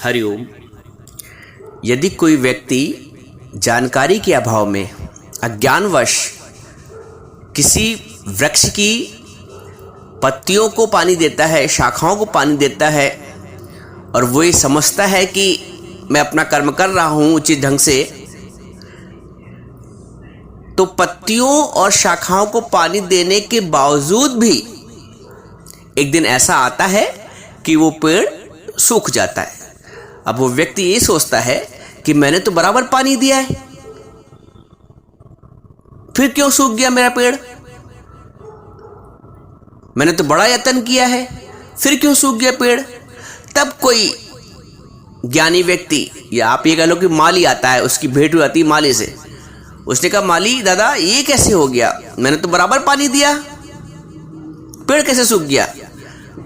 हरिओम। यदि कोई व्यक्ति जानकारी के अभाव में अज्ञानवश किसी वृक्ष की पत्तियों को पानी देता है, शाखाओं को पानी देता है और वो ये समझता है कि मैं अपना कर्म कर रहा हूँ उचित ढंग से, तो पत्तियों और शाखाओं को पानी देने के बावजूद भी एक दिन ऐसा आता है कि वो पेड़ सूख जाता है। अब वो व्यक्ति ये सोचता है कि मैंने तो बराबर पानी दिया है, फिर क्यों सूख गया मेरा पेड़? मैंने तो बड़ा यत्न किया है, फिर क्यों सूख गया पेड़? तब कोई ज्ञानी व्यक्ति, या आप ये कह लो कि माली आता है, उसकी भेंट हुई आती है माली से। उसने कहा, माली दादा ये कैसे हो गया? मैंने तो बराबर पानी दिया, पेड़ कैसे सूख गया?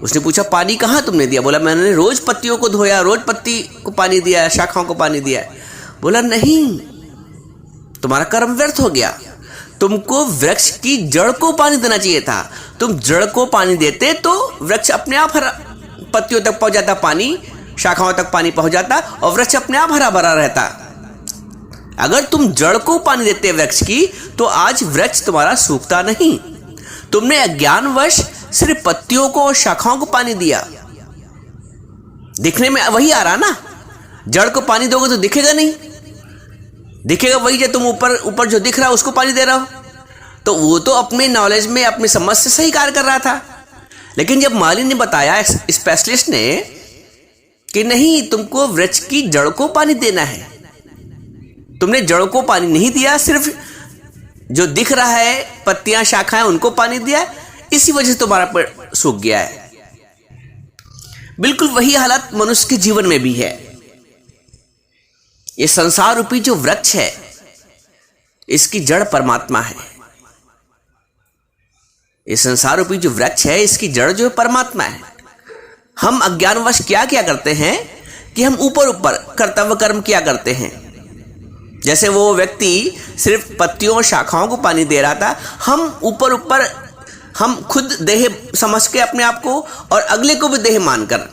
उसने पूछा, पानी कहाँ तुमने दिया? बोला, मैंने रोज पत्तियों को धोया, रोज पत्ती को पानी दिया, शाखाओं को पानी दिया। बोला, नहीं, तुम्हारा कर्म व्यर्थ हो गया। तुमको वृक्ष की जड़ को पानी देना चाहिए था। तुम जड़ को पानी देते तो वृक्ष अपने आप हरा, पत्तियों तक पहुंच जाता पानी, शाखाओं तक पानी पहुंच जाता और वृक्ष अपने आप हरा भरा रहता। अगर तुम जड़ को पानी देते वृक्ष की तो आज वृक्ष तुम्हारा सूखता नहीं। तुमने अज्ञानवश सिर्फ पत्तियों को और शाखाओं को पानी दिया। दिखने में वही आ रहा ना, जड़ को पानी दोगे तो दिखेगा नहीं, दिखेगा वही जो तुम ऊपर जो दिख रहा है उसको पानी दे रहा हो। तो वो तो अपने नॉलेज में, अपनी समझ से सही कार्य कर रहा था। लेकिन जब माली ने बताया, स्पेशलिस्ट ने, कि नहीं, तुमको वृक्ष की जड़ को पानी देना है, तुमने जड़ को पानी नहीं दिया, सिर्फ जो दिख रहा है पत्तियां शाखाएं उनको पानी दिया, इसी वजह से तुम्हारा पेड़ सूख गया है। बिल्कुल वही हालत मनुष्य के जीवन में भी है। ये संसार रूपी जो वृक्ष है, इसकी जड़ परमात्मा है। ये संसार रूपी जो वृक्ष है, इसकी जड़ जो है परमात्मा है। हम अज्ञानवश क्या क्या करते हैं कि हम ऊपर ऊपर कर्तव्य कर्म किया करते हैं। जैसे वो व्यक्ति सिर्फ पत्तियों और शाखाओं को पानी दे रहा था, हम ऊपर ऊपर, हम खुद देह समझ के अपने आप को और अगले को भी देह मानकर,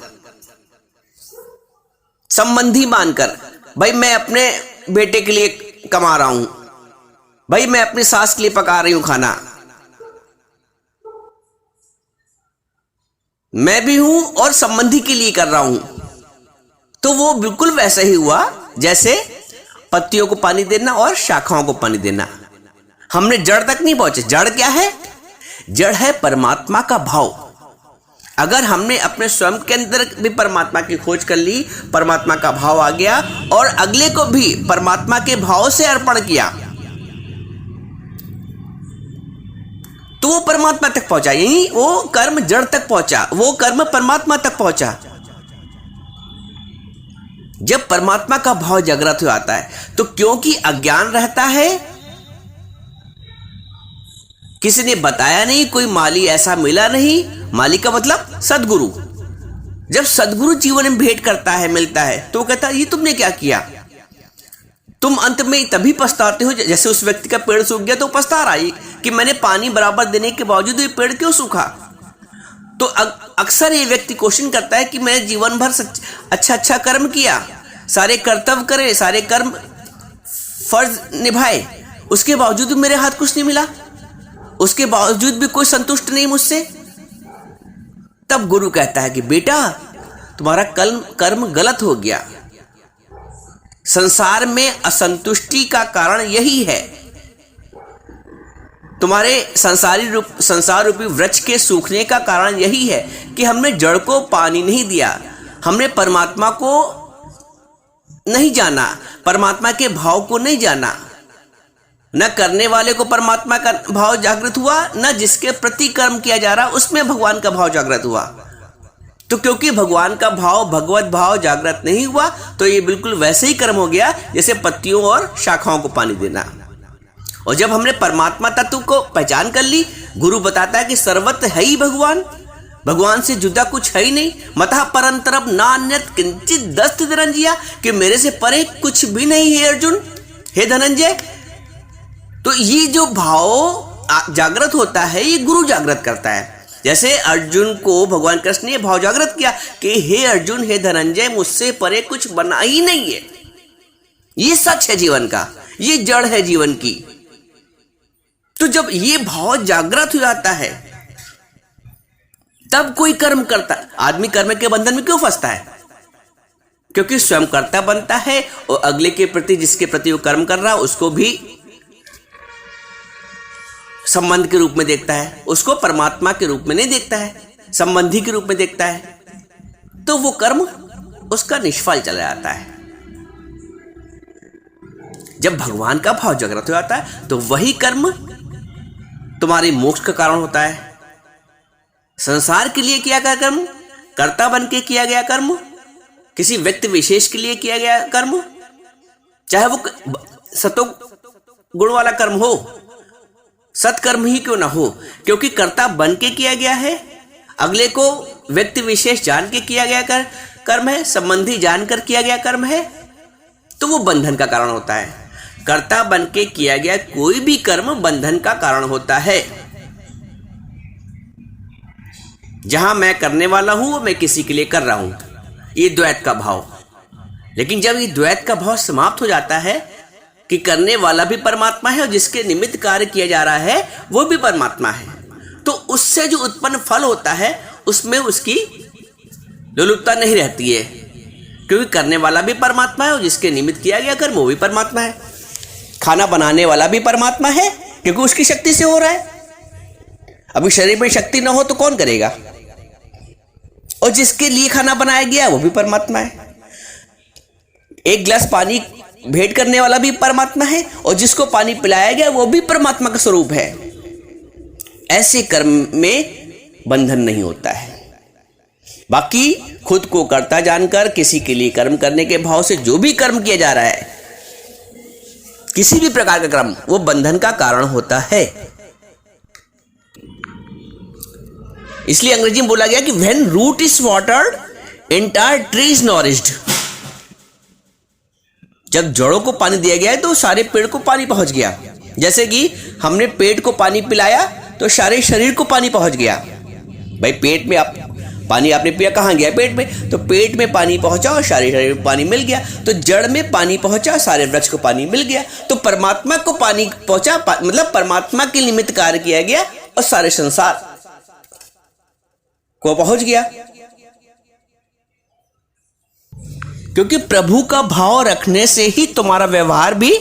संबंधी मानकर, भाई मैं अपने बेटे के लिए कमा रहा हूं, भाई मैं अपनी सास के लिए पका रही हूं खाना, मैं भी हूं और संबंधी के लिए कर रहा हूं। तो वो बिल्कुल वैसा ही हुआ जैसे पत्तियों को पानी देना और शाखाओं को पानी देना। हमने जड़ तक नहीं पहुंचे। जड़ क्या है? जड़ है परमात्मा का भाव। अगर हमने अपने स्वयं के अंदर भी परमात्मा की खोज कर ली, परमात्मा का भाव आ गया और अगले को भी परमात्मा के भाव से अर्पण किया, तो वो परमात्मा तक पहुंचा। यही वो कर्म जड़ तक पहुंचा, वो कर्म परमात्मा तक पहुंचा। जब परमात्मा का भाव जागृत हो आता है, तो क्योंकि अज्ञान रहता है, किसी ने बताया नहीं, कोई माली ऐसा मिला नहीं। माली का मतलब सदगुरु। जब सदगुरु जीवन में भेंट करता है, मिलता है, तो कहता है, ये तुमने क्या किया? तुम अंत में तभी पछताते हो, जैसे उस व्यक्ति का पेड़ सूख गया तो पछता रहा है कि मैंने पानी बराबर देने के बावजूद ये पेड़ क्यों सूखा। तो अक्सर ये व्यक्ति क्वेश्चन करता है कि मैंने जीवन भर अच्छा कर्म किया, सारे कर्तव्य करे, सारे कर्म फर्ज निभाए, उसके बावजूद भी मेरे हाथ कुछ नहीं मिला, उसके बावजूद भी कोई संतुष्ट नहीं मुझसे। तब गुरु कहता है कि बेटा, तुम्हारा कर्म गलत हो गया। संसार में असंतुष्टि का कारण यही है। तुम्हारे संसार रूपी वृक्ष के सूखने का कारण यही है कि हमने जड़ को पानी नहीं दिया, हमने परमात्मा को नहीं जाना, परमात्मा के भाव को नहीं जाना। न करने वाले को परमात्मा का भाव जागृत हुआ, न जिसके प्रति कर्म किया जा रहा उसमें भगवान का भाव जागृत हुआ। तो क्योंकि भगवान का भाव, भगवत भाव जागृत नहीं हुआ, तो ये बिल्कुल वैसे ही कर्म हो गया जैसे पत्तियों और शाखाओं को पानी देना। और जब हमने परमात्मा तत्व को पहचान कर ली, गुरु बताता है कि सर्वत्र है ही भगवान, भगवान से जुदा कुछ है ही नहीं। मतः परंतरम नान्यत किंचित दस्त धनंजय, कि मेरे से परे कुछ भी नहीं है अर्जुन, हे धनंजय। तो ये जो भाव जागृत होता है, ये गुरु जागृत करता है। जैसे अर्जुन को भगवान कृष्ण ने भाव जागृत किया कि हे अर्जुन, हे धनंजय, मुझसे परे कुछ बना ही नहीं है। ये सच है जीवन का, ये जड़ है जीवन की। तो जब ये भाव जागृत हो जाता है तब कोई कर्म करता। आदमी कर्म के बंधन में क्यों फंसता है? क्योंकि स्वयं कर्ता बनता है और अगले के प्रति, जिसके प्रति वो कर्म कर रहा है, उसको भी संबंध के रूप में देखता है, उसको परमात्मा के रूप में नहीं देखता है, संबंधी के रूप में देखता है। तो वो कर्म उसका निष्फल चला जाता है। जब भगवान का भाव जागृत हो जाता है तो वही कर्म तुम्हारे मोक्ष का कारण होता है। संसार के लिए किया गया कर्म, कर्ता बन के किया गया कर्म, किसी व्यक्ति विशेष के लिए किया गया कर्म, चाहे वो सतो गुण वाला कर्म हो, सत्कर्म ही क्यों ना हो, क्योंकि कर्ता बन के किया गया है, अगले को व्यक्ति विशेष जान के किया गया कर्म है, संबंधी जानकर किया गया कर्म है, तो वो बंधन का कारण होता है। कर्ता बन के किया गया कोई भी कर्म बंधन का कारण होता है। जहां मैं करने वाला हूं, मैं किसी के लिए कर रहा हूं, ये द्वैत का भाव। लेकिन जब ये द्वैत का भाव समाप्त हो जाता है कि करने वाला भी परमात्मा है और जिसके निमित्त कार्य किया जा रहा है वो भी परमात्मा है, तो उससे जो उत्पन्न फल होता है उसमें उसकी लोलुपता नहीं रहती है, क्योंकि करने वाला भी परमात्मा है और जिसके निमित्त किया गया कर्म वो भी परमात्मा है। खाना बनाने वाला भी परमात्मा है क्योंकि उसकी शक्ति से हो रहा है। अभी शरीर में शक्ति ना हो तो कौन करेगा? और जिसके लिए खाना बनाया गया वो भी परमात्मा है। एक गिलास पानी भेंट करने वाला भी परमात्मा है और जिसको पानी पिलाया गया वो भी परमात्मा का स्वरूप है। ऐसे कर्म में बंधन नहीं होता है। बाकी खुद को कर्ता जानकर किसी के लिए कर्म करने के भाव से जो भी कर्म किया जा रहा है, किसी भी प्रकार का कर्म, वो बंधन का कारण होता है। इसलिए अंग्रेजी में बोला गया कि when root is watered, entire tree is nourished. जब जड़ों को पानी दिया गया है तो सारे पेड़ को पानी पहुंच गया। जैसे कि हमने पेट को पानी पिलाया तो सारे शरीर को पानी पहुंच गया। भाई पेट में आप पानी आपने पिया, कहां गया? पेट में। तो पेट में पानी पहुंचा और सारे शरीर में पानी मिल गया। तो जड़ में पानी पहुंचा, सारे वृक्ष को पानी मिल गया। तो परमात्मा को पानी पहुंचा, मतलब परमात्मा के निमित्त कार्य किया गया और सारे संसार को पहुंच गया। क्योंकि प्रभु का भाव रखने से ही तुम्हारा व्यवहार भी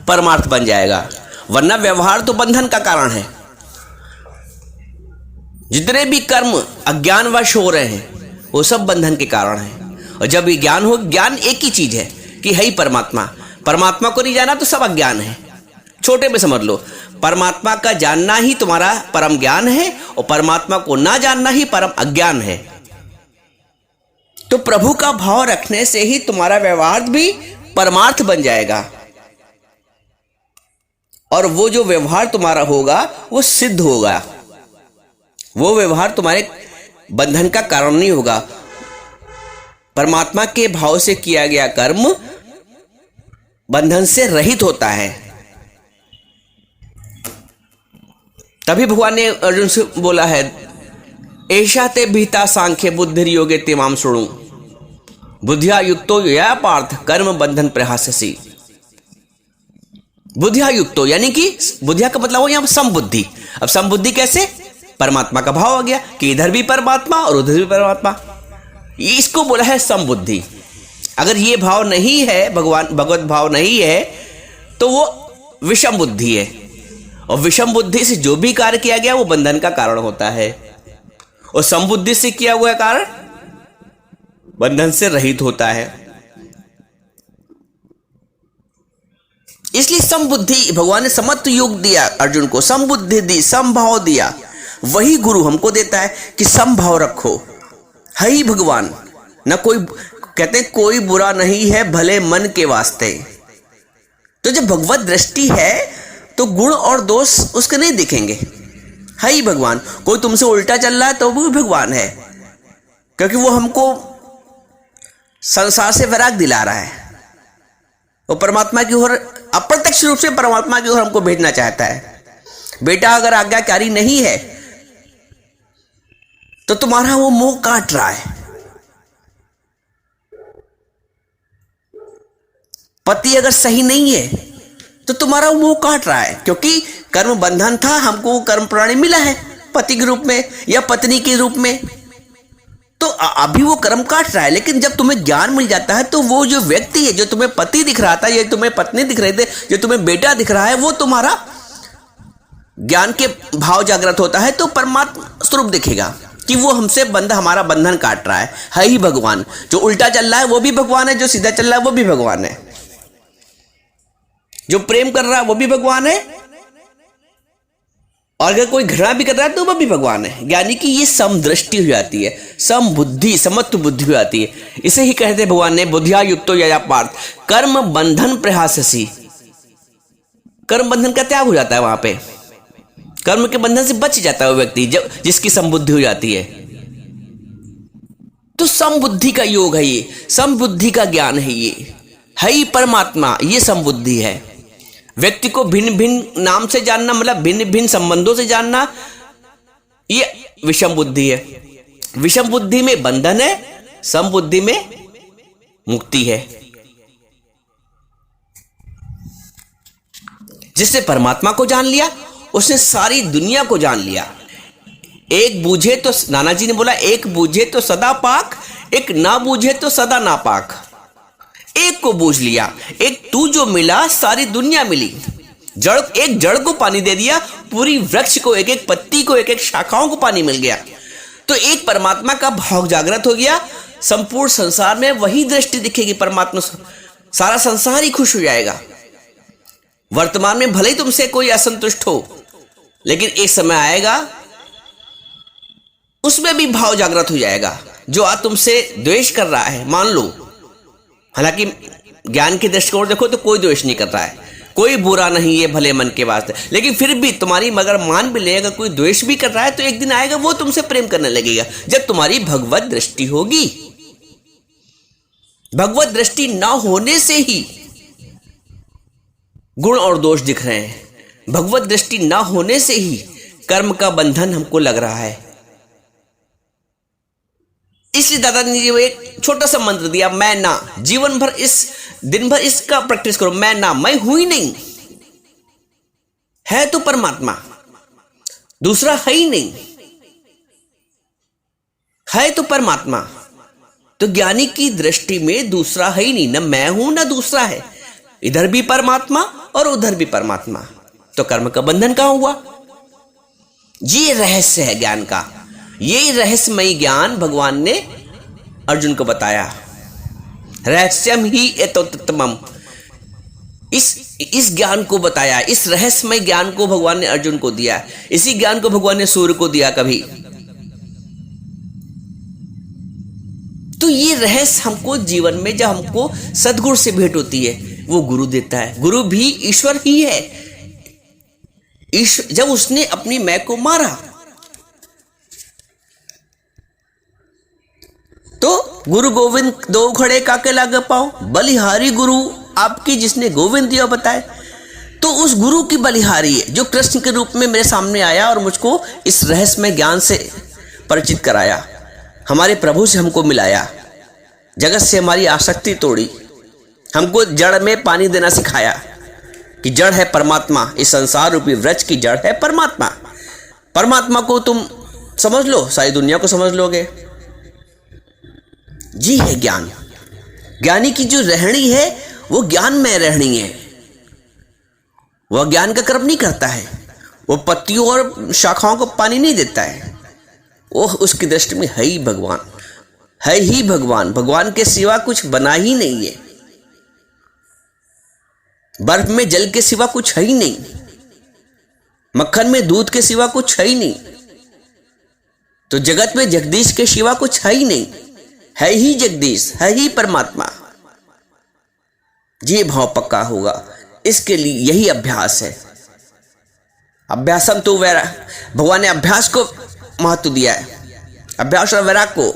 परमार्थ बन जाएगा, वरना व्यवहार तो बंधन का कारण है। जितने भी कर्म अज्ञानवश हो रहे हैं वो सब बंधन के कारण है। और जब ये ज्ञान हो, ज्ञान एक ही चीज है कि है ही परमात्मा। परमात्मा को नहीं जाना तो सब अज्ञान है। छोटे में समझ लो, परमात्मा का जानना ही तुम्हारा परम ज्ञान है और परमात्मा को ना जानना ही परम अज्ञान है। तो प्रभु का भाव रखने से ही तुम्हारा व्यवहार भी परमार्थ बन जाएगा और वो जो व्यवहार तुम्हारा होगा वो सिद्ध होगा। वो व्यवहार तुम्हारे बंधन का कारण नहीं होगा। परमात्मा के भाव से किया गया कर्म बंधन से रहित होता है। तभी भगवान ने अर्जुन से बोला है, ऐशा ते भीता सांख्य बुद्धि योगे ते माम शृणु बुद्धिया युक्तो या पार्थ कर्म बंधन प्रहाससी। बुद्धिया युक्तो यानी कि बुद्धिया का मतलब हो यहां समबुद्धि। अब समबुद्धि कैसे? परमात्मा का भाव आ गया कि इधर भी परमात्मा और उधर भी परमात्मा, इसको बोला है समबुद्धि। अगर ये भाव नहीं है, भगवत भाव नहीं है, तो वो विषम बुद्धि है और विषम बुद्धि से जो भी कार्य किया गया वो बंधन का कारण होता है और समबुद्धि से किया हुआ कार्य बंधन से रहित होता है। इसलिए समबुद्धि, भगवान ने समत्व योग दिया अर्जुन को, समबुद्धि दी, समभाव दिया। वही गुरु हमको देता है कि समभाव रखो। है ही भगवान, ना कोई, कहते हैं कोई बुरा नहीं है भले मन के वास्ते। तो जब भगवत दृष्टि है तो गुण और दोष उसके नहीं दिखेंगे। है ही भगवान। कोई तुमसे उल्टा चल रहा है तो वो भी भगवान है, क्योंकि वो हमको संसार से वैराग दिला रहा है। वो परमात्मा की ओर, अप्रत्यक्ष रूप से परमात्मा की ओर हमको भेजना चाहता है। बेटा अगर आज्ञाकारी नहीं है तो तुम्हारा वो मोह काट रहा है। पति अगर सही नहीं है तो तुम्हारा वो मोह काट रहा है, क्योंकि कर्म बंधन था, हमको वो कर्म प्राणी मिला है पति के रूप में या पत्नी के रूप में, तो अभी वो कर्म काट रहा है। लेकिन जब तुम्हें ज्ञान मिल जाता है तो वो जो व्यक्ति है, जो तुम्हें पति दिख रहा था, या तुम्हें पत्नी दिख रहे थे, जो तुम्हें बेटा दिख रहा है, वो तुम्हारा ज्ञान के भाव जागृत होता है तो परमात्मा स्वरूप दिखेगा कि वो हमसे हमारा बंधन काट रहा है ही भगवान। जो उल्टा चल रहा है वो भी भगवान है, जो सीधा चल रहा है वो भी भगवान है, जो प्रेम कर रहा है वो भी भगवान है, और अगर कोई घृणा भी कर रहा है तो वो भी भगवान है। यानी कि ये समदृष्टि हो जाती है, समबुद्धि, समत्व बुद्धि हो जाती है। इसे ही कहते हैं भगवान ने बुद्धिया युक्तो यया पार्थ कर्म बंधन प्रहाससी। कर्म बंधन का त्याग हो जाता है, वहां पे कर्म के बंधन से बच जाता है वो व्यक्ति जब जिसकी समबुद्धि हो जाती है। तो समबुद्धि का योग है ये, समबुद्धि का ज्ञान है ये, है ही परमात्मा, ये समबुद्धि है। व्यक्ति को भिन्न भिन्न नाम से जानना, मतलब भिन्न भिन्न संबंधों से जानना, ये विषम बुद्धि है। विषम बुद्धि में बंधन है, सम बुद्धि में मुक्ति है। जिसने परमात्मा को जान लिया उसने सारी दुनिया को जान लिया। एक बूझे तो, नाना जी ने बोला, एक बूझे तो सदा पाक, एक ना बूझे तो सदा नापाक। एक को बूझ लिया, एक तू जो मिला सारी दुनिया मिली। जड़, एक जड़ को पानी दे दिया, पूरी वृक्ष को, एक एक पत्ती को, एक एक शाखाओं को पानी मिल गया। तो एक परमात्मा का भाव जागृत हो गया। संपूर्ण संसार में वही दृष्टि दिखेगी परमात्मा, सारा संसार ही खुश हो जाएगा। वर्तमान में भले ही तुमसे कोई असंतुष्ट हो, लेकिन एक समय आएगा उसमें भी भाव जागृत हो जाएगा। जो आज तुमसे द्वेष कर रहा है, मान लो, हालांकि ज्ञान के दृष्टिकोण देखो तो कोई द्वेष नहीं कर रहा है, कोई बुरा नहीं है भले मन के वास्ते, लेकिन फिर भी तुम्हारी मगर मान भी लेगा, कोई द्वेष भी कर रहा है तो एक दिन आएगा वो तुमसे प्रेम करने लगेगा जब तुम्हारी भगवत दृष्टि होगी। भगवत दृष्टि ना होने से ही गुण और दोष दिख रहे हैं। भगवत दृष्टि ना होने से ही कर्म का बंधन हमको लग रहा है। इसलिए दादाजी ने एक छोटा सा मंत्र दिया, मैं ना। जीवन भर दिन भर इसका प्रैक्टिस करो, मैं ना, मैं हुई नहीं, है तो परमात्मा, दूसरा है ही नहीं, है तो परमात्मा। तो ज्ञानी की दृष्टि में दूसरा है ही नहीं, ना मैं हूं ना दूसरा है, इधर भी परमात्मा और उधर भी परमात्मा। तो कर्म का बंधन कहां हुआ? ये रहस्य है ज्ञान का। यही रहस्यमयी ज्ञान भगवान ने अर्जुन को बताया। रहस्यम ही एतोत्तमम्, इस ज्ञान को बताया, इस रहस्यमय ज्ञान को भगवान ने अर्जुन को दिया। इसी ज्ञान को भगवान ने सूर्य को दिया कभी। तो ये रहस्य हमको जीवन में जब हमको सद्गुरु से भेंट होती है वो गुरु देता है। गुरु भी ईश्वर ही है। जब उसने अपनी मैं को मारा तो गुरु गोविंद दो खड़े काके लागे पाओ, बलिहारी गुरु आपकी जिसने गोविंद दिया बताए। तो उस गुरु की बलिहारी है जो कृष्ण के रूप में मेरे सामने आया और मुझको इस रहस्यमय ज्ञान से परिचित कराया, हमारे प्रभु से हमको मिलाया, जगत से हमारी आसक्ति तोड़ी, हमको जड़ में पानी देना सिखाया कि जड़ है परमात्मा, इस संसार रूपी वृक्ष की जड़ है परमात्मा। परमात्मा को तुम समझ लो, सारी दुनिया को समझ लोगे। जी है ज्ञान। ज्ञानी की जो रहनी है वो ज्ञान में रहनी है। वह ज्ञान का कर्म नहीं करता है, वो पत्तियों और शाखाओं को पानी नहीं देता है। वो उसकी दृष्टि में है ही भगवान, है ही भगवान। भगवान के सिवा कुछ बना ही नहीं है। बर्फ में जल के सिवा कुछ है ही नहीं, मक्खन में दूध के सिवा कुछ है ही नहीं। तो जगत में जगदीश के सिवा कुछ है ही नहीं, है ही जगदीश, है ही परमात्मा। ये भाव पक्का होगा। इसके लिए यही अभ्यास है। अभ्यासम तो वैराग, भगवान ने अभ्यास को महत्व दिया है, अभ्यास और वैराग को।